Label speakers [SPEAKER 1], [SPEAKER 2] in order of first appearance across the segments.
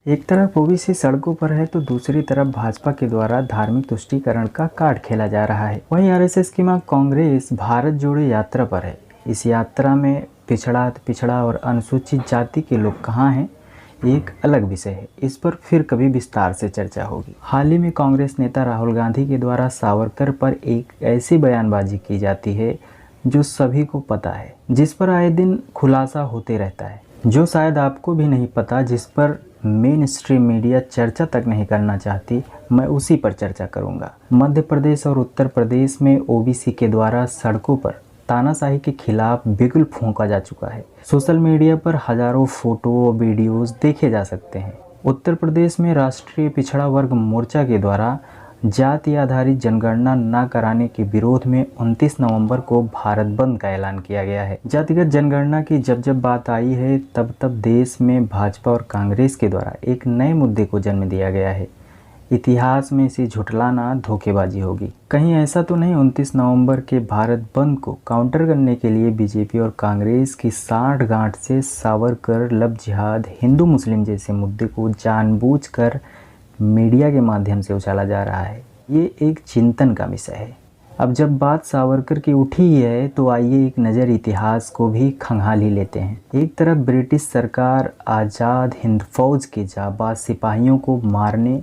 [SPEAKER 1] एक तरफ ओबीसी सड़कों पर है तो दूसरी तरफ भाजपा के द्वारा धार्मिक तुष्टीकरण का कार्ड खेला जा रहा है। वहीं आरएसएस की मां कांग्रेस भारत जोड़ो यात्रा पर है। इस यात्रा में पिछड़ा और अनुसूचित जाति के लोग कहाँ हैं, एक अलग विषय है। इस पर फिर कभी विस्तार से चर्चा होगी। हाल ही में कांग्रेस नेता राहुल गांधी के द्वारा सावरकर पर एक ऐसी बयानबाजी की जाती है जो सभी को पता है, जिस पर आए दिन खुलासा होते रहता है, जो शायद आपको भी नहीं पता, जिस पर मेन स्ट्रीम मीडिया चर्चा तक नहीं करना चाहती। मैं उसी पर चर्चा करूंगा। मध्य प्रदेश और उत्तर प्रदेश में ओबीसी के द्वारा सड़कों पर तानाशाही के खिलाफ बिगुल फूंका जा चुका है। सोशल मीडिया पर हजारों फोटो और वीडियोस देखे जा सकते हैं। उत्तर प्रदेश में राष्ट्रीय पिछड़ा वर्ग मोर्चा के द्वारा जाति आधारित जनगणना न कराने के विरोध में 29 नवंबर को भारत बंद का ऐलान किया गया है। जातिगत जनगणना की जब बात आई है तब देश में भाजपा और कांग्रेस के द्वारा एक नए मुद्दे को जन्म दिया गया है। इतिहास में इसे झुठलाना धोखेबाजी होगी। कहीं ऐसा तो नहीं 29 नवंबर के भारत बंद को काउंटर करने के लिए बीजेपी और कांग्रेस की साठगांठ से सावरकर, लव जिहाद, हिंदू मुस्लिम जैसे मुद्दे को जानबूझकर मीडिया के माध्यम से उछाला जा रहा है। ये एक चिंतन का विषय है। अब जब बात सावरकर की उठी है तो आइए एक नज़र इतिहास को भी खंगाल ही लेते हैं। एक तरफ ब्रिटिश सरकार आज़ाद हिंद फौज के जाबाज सिपाहियों को मारने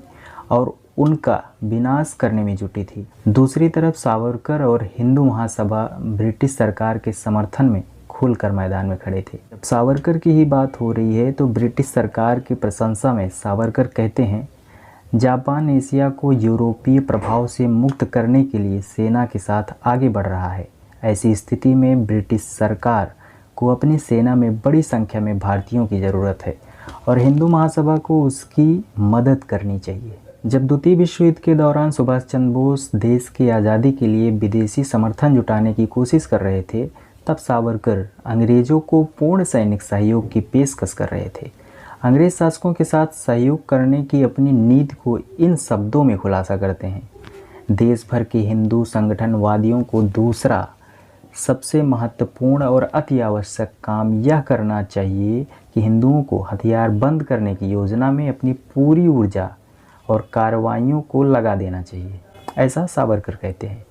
[SPEAKER 1] और उनका विनाश करने में जुटी थी। दूसरी तरफ सावरकर और हिंदू महासभा ब्रिटिश सरकार के समर्थन में खुलकर मैदान में खड़े थे। जब सावरकर की ही बात हो रही है तो ब्रिटिश सरकार की प्रशंसा में सावरकर कहते हैं, जापान एशिया को यूरोपीय प्रभाव से मुक्त करने के लिए सेना के साथ आगे बढ़ रहा है। ऐसी स्थिति में ब्रिटिश सरकार को अपनी सेना में बड़ी संख्या में भारतीयों की ज़रूरत है और हिंदू महासभा को उसकी मदद करनी चाहिए। जब द्वितीय विश्व युद्ध के दौरान सुभाष चंद्र बोस देश की आज़ादी के लिए विदेशी समर्थन जुटाने की कोशिश कर रहे थे, तब सावरकर अंग्रेज़ों को पूर्ण सैनिक सहयोग की पेशकश कर रहे थे। अंग्रेज शासकों के साथ सहयोग करने की अपनी नीति को इन शब्दों में खुलासा करते हैं, देश भर के हिंदू संगठनवादियों को दूसरा सबसे महत्वपूर्ण और अति आवश्यक काम यह करना चाहिए कि हिंदुओं को हथियार बंद करने की योजना में अपनी पूरी ऊर्जा और कार्रवाइयों को लगा देना चाहिए। ऐसा सावरकर कहते हैं।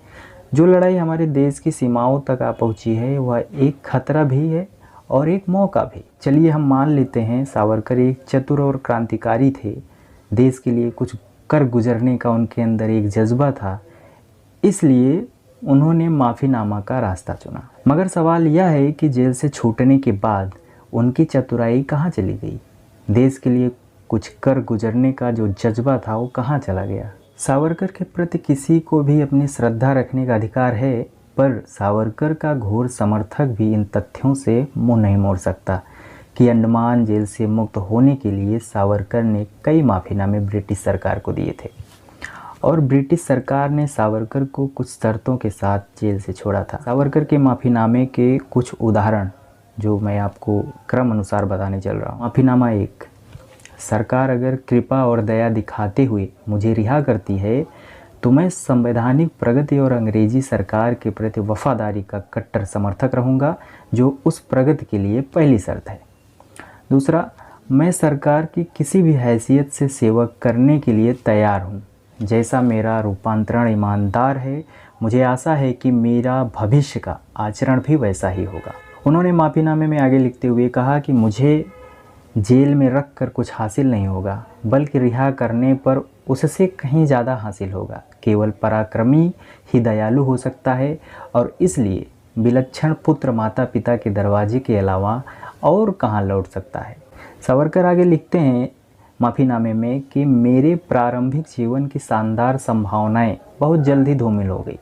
[SPEAKER 1] जो लड़ाई हमारे देश की सीमाओं तक आ पहुंची है वह एक खतरा भी है और एक मौका भी। चलिए हम मान लेते हैं सावरकर एक चतुर और क्रांतिकारी थे। देश के लिए कुछ कर गुजरने का उनके अंदर एक जज्बा था, इसलिए उन्होंने माफ़ीनामा का रास्ता चुना। मगर सवाल यह है कि जेल से छूटने के बाद उनकी चतुराई कहाँ चली गई? देश के लिए कुछ कर गुजरने का जो जज्बा था वो कहाँ चला गया? सावरकर के प्रति किसी को भी अपनी श्रद्धा रखने का अधिकार है, पर सावरकर का घोर समर्थक भी इन तथ्यों से मुंह नहीं मोड़ सकता कि अंडमान जेल से मुक्त होने के लिए सावरकर ने कई माफ़ीनामे ब्रिटिश सरकार को दिए थे और ब्रिटिश सरकार ने सावरकर को कुछ शर्तों के साथ जेल से छोड़ा था। सावरकर के माफ़ीनामे के कुछ उदाहरण जो मैं आपको क्रम अनुसार बताने चल रहा हूँ। माफ़ीनामा 1, सरकार अगर कृपा और दया दिखाते हुए मुझे रिहा करती है तो मैं संवैधानिक प्रगति और अंग्रेजी सरकार के प्रति वफादारी का कट्टर समर्थक रहूँगा, जो उस प्रगति के लिए पहली शर्त है। दूसरा, मैं सरकार की किसी भी हैसियत से सेवा करने के लिए तैयार हूँ। जैसा मेरा रूपांतरण ईमानदार है, मुझे आशा है कि मेरा भविष्य का आचरण भी वैसा ही होगा। उन्होंने माफ़ीनामे में आगे लिखते हुए कहा कि मुझे जेल में रख कर कुछ हासिल नहीं होगा, बल्कि रिहा करने पर उससे कहीं ज़्यादा हासिल होगा। केवल पराक्रमी ही दयालु हो सकता है और इसलिए विलक्षण पुत्र माता पिता के दरवाजे के अलावा और कहाँ लौट सकता है। सावरकर आगे लिखते हैं माफ़ीनामे में कि मेरे प्रारंभिक जीवन की शानदार संभावनाएं बहुत जल्द ही धूमिल हो गई।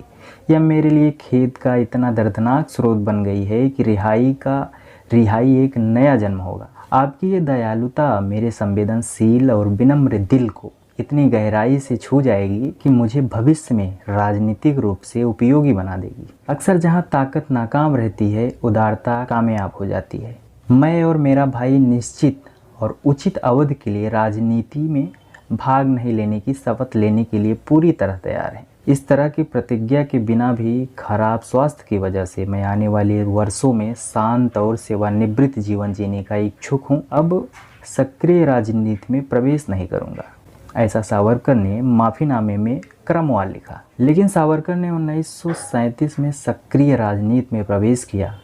[SPEAKER 1] यह मेरे लिए खेद का इतना दर्दनाक स्रोत बन गई है कि रिहाई एक नया जन्म होगा। आपकी ये दयालुता मेरे संवेदनशील और विनम्र दिल को इतनी गहराई से छू जाएगी कि मुझे भविष्य में राजनीतिक रूप से उपयोगी बना देगी। अक्सर जहाँ ताकत नाकाम रहती है, उदारता कामयाब हो जाती है। मैं और मेरा भाई निश्चित और उचित अवधि के लिए राजनीति में भाग नहीं लेने की शपथ लेने के लिए पूरी तरह तैयार हैं। इस तरह की प्रतिज्ञा के बिना भी खराब स्वास्थ्य की वजह से मैं आने वाले वर्षों में शांत और सेवानिवृत्त जीवन जीने का इच्छुक हूँ। अब सक्रिय राजनीति में प्रवेश नहीं करूंगा, ऐसा सावरकर ने माफीनामे में क्रमवार लिखा। लेकिन सावरकर ने 1937 में सक्रिय राजनीति में प्रवेश किया,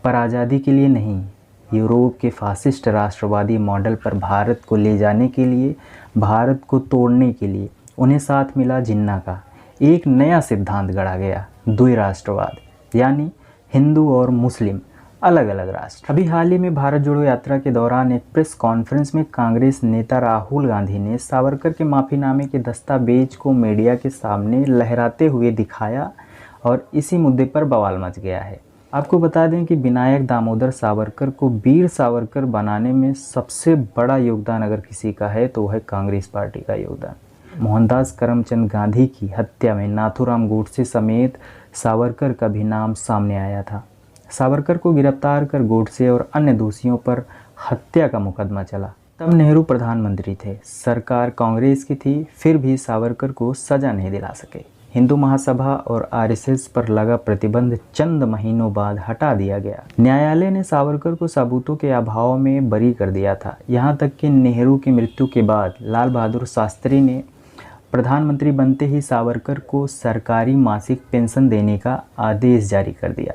[SPEAKER 1] पर आज़ादी के लिए नहीं, यूरोप के फासिस्ट राष्ट्रवादी मॉडल पर भारत को ले जाने के लिए, भारत को तोड़ने के लिए उन्हें साथ मिला जिन्ना का एक नया सिद्धांत गढ़ा गया, द्विराष्ट्रवाद, यानी हिंदू और मुस्लिम अलग अलग राष्ट्र। अभी हाल ही में भारत जोड़ो यात्रा के दौरान एक प्रेस कॉन्फ्रेंस में कांग्रेस नेता राहुल गांधी ने सावरकर के माफीनामे के दस्तावेज को मीडिया के सामने लहराते हुए दिखाया और इसी मुद्दे पर बवाल मच गया है। आपको बता दें कि विनायक दामोदर सावरकर को वीर सावरकर बनाने में सबसे बड़ा योगदान अगर किसी का है तो वह कांग्रेस पार्टी का योगदान। मोहनदास करमचंद गांधी की हत्या में नाथूराम गोडसे समेत सावरकर का भी नाम सामने आया था। सावरकर को गिरफ्तार कर गोडसे और अन्य दोषियों पर हत्या का मुकदमा चला। तब नेहरू प्रधानमंत्री थे, सरकार कांग्रेस की थी, फिर भी सावरकर को सजा नहीं दिला सके। हिंदू महासभा और आरएसएस पर लगा प्रतिबंध चंद महीनों बाद हटा दिया गया। न्यायालय ने सावरकर को सबूतों के अभाव में बरी कर दिया था। यहाँ तक कि नेहरू की मृत्यु के बाद लाल बहादुर शास्त्री ने प्रधानमंत्री बनते ही सावरकर को सरकारी मासिक पेंशन देने का आदेश जारी कर दिया।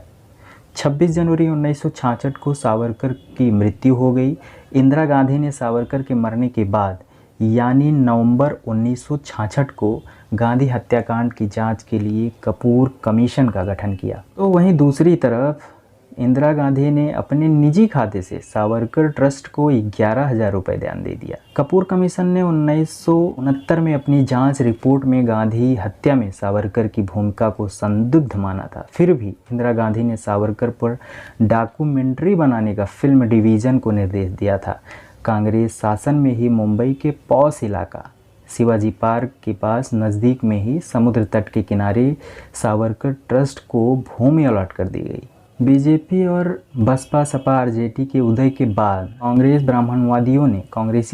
[SPEAKER 1] 26 जनवरी 1966 को सावरकर की मृत्यु हो गई। इंदिरा गांधी ने सावरकर के मरने के बाद यानी नवंबर 1966 को गांधी हत्याकांड की जांच के लिए कपूर कमीशन का गठन किया। तो वहीं दूसरी तरफ इंदिरा गांधी ने अपने निजी खाते से सावरकर ट्रस्ट को 11,000 रुपये दान दे दिया। कपूर कमीशन ने 1969 में अपनी जांच रिपोर्ट में गांधी हत्या में सावरकर की भूमिका को संदिग्ध माना था। फिर भी इंदिरा गांधी ने सावरकर पर डॉक्यूमेंट्री बनाने का फिल्म डिवीज़न को निर्देश दिया था। कांग्रेस शासन में ही मुंबई के पॉश इलाका शिवाजी पार्क के पास नज़दीक में ही समुद्र तट के किनारे सावरकर ट्रस्ट को भूमि अलॉट कर दी गई। बीजेपी और बसपा सपा आरजेडी के उदय के बाद कांग्रेसी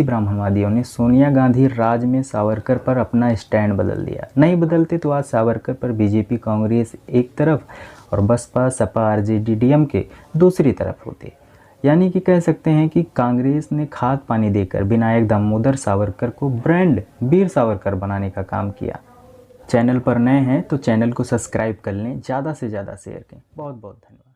[SPEAKER 1] ब्राह्मणवादियों ने सोनिया गांधी राज में सावरकर पर अपना स्टैंड बदल दिया। नहीं बदलते तो आज सावरकर पर बीजेपी कांग्रेस एक तरफ और बसपा सपा आरजेडी डीएमके दूसरी तरफ होते। यानी कि कह सकते हैं कि कांग्रेस ने खाद पानी देकर विनायक दामोदर सावरकर को ब्रांड वीर सावरकर बनाने का काम किया। चैनल पर नए हैं तो चैनल को सब्सक्राइब कर लें, ज़्यादा से ज़्यादा शेयर करें। बहुत बहुत धन्यवाद।